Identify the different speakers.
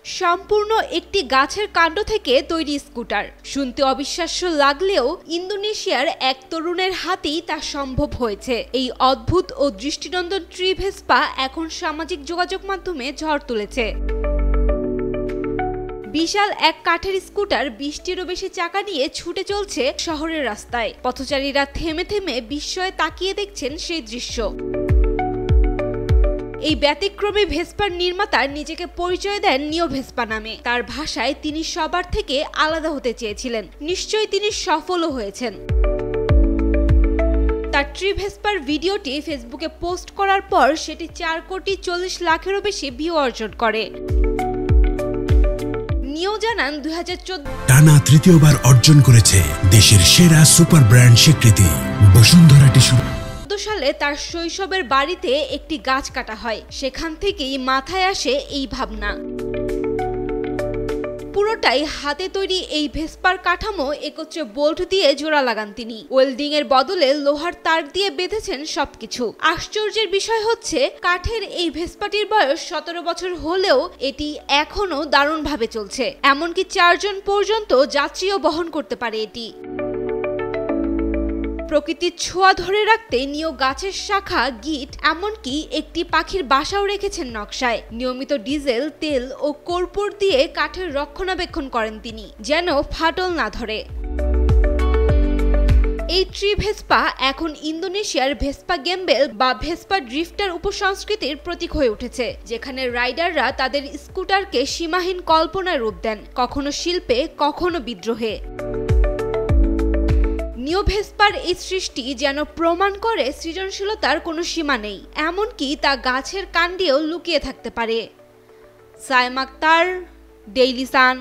Speaker 1: সম্পূর্ণ একটি গাছের কাণ্ড থেকে তৈরি স্কুটার। শুনতে অবিশ্বাস্য লাগলেও ইন্দোনেশিয়ার এক তরুণের হাতেই তা সম্ভব হয়েছে। এই অদ্ভুত ও দৃষ্টিনন্দন ট্রি ভেসপা এখন সামাজিক যোগাযোগ মাধ্যমে ঝড় তুলেছে। বিশাল এক কাঠের স্কুটার 20টিরও বেশি চাকা নিয়ে ছুটে চলছে শহরের রাস্তায়। পথচারীরা থেমে থেমে বিস্ময়ে তাকিয়ে দেখছেন সেই দৃশ্য। এই ব্যতিক্রমী ভেসপার নির্মাতা নিজেকে পরিচয় দেন নিও ভেসপা নামে। তার ভাষায় তিনি সবার থেকে আলাদা হতে চেয়েছিলেন। নিশ্চয়ই তিনি সফলও হয়েছেন। তার ট্রি ভেসপার ভিডিওটি ফেসবুকে পোস্ট করার পর সেটি 4,40,00,000-এরও বেশি ভিউ অর্জন করে। নিও জানান 2014
Speaker 2: টানা তৃতীয়বার অর্জন করেছে দেশের সেরা সুপার ব্র্যান্ড স্বীকৃতি বসুন্ধরা টিস্যু।
Speaker 1: সালে তার শৈশবের বাড়িতে একটি গাছ কাটা হয়। সেখান থেকেই মাথায় আসে এই ভাবনা। পুরোটাই হাতে তৈরি এই ভেসপার কাঠামো একত্রে বোল্ট দিয়ে জোড়া লাগান তিনি। ওয়েল্ডিং এর বদলে লোহার তার দিয়ে বেঁধেছেন সবকিছু। আশ্চর্যের বিষয় হচ্ছে কাঠের এই ভেসপাটির বয়স 17 বছর হলেও এটি এখনো দারুণভাবে চলছে। এমনকি 4 জন পর্যন্ত যাত্রীও বহন করতে পারে এটি। প্রকৃতির ছোঁয়া ধরে রাখতে নিও গাছের শাখা, গিট, এমনকি একটি পাখির বাসাও রেখেছেন নকশায়। নিয়মিত ডিজেল, তেল ও কর্পূর দিয়ে কাঠের রক্ষণাবেক্ষণ করেন তিনি, যেন ফাটল না ধরে। এই ট্রি ভেসপা এখন ইন্দোনেশিয়ার ভেসপা গেম্বেল বা ভেসপা ড্রিফটার উপসংস্কৃতির প্রতীক হয়ে উঠেছে, যেখানে রাইডাররা তাদের স্কুটারকে সীমাহীন কল্পনায় রূপ দেন, কখনো শিল্পে, কখনো বিদ্রোহে। নিও ভেসপার এই সৃষ্টি যেন প্রমাণ করে সৃজনশীলতার কোনো সীমা নেই, এমনকি তা গাছের কাণ্ডেও লুকিয়ে থাকতে পারে। Saima Akter, Daily Sun.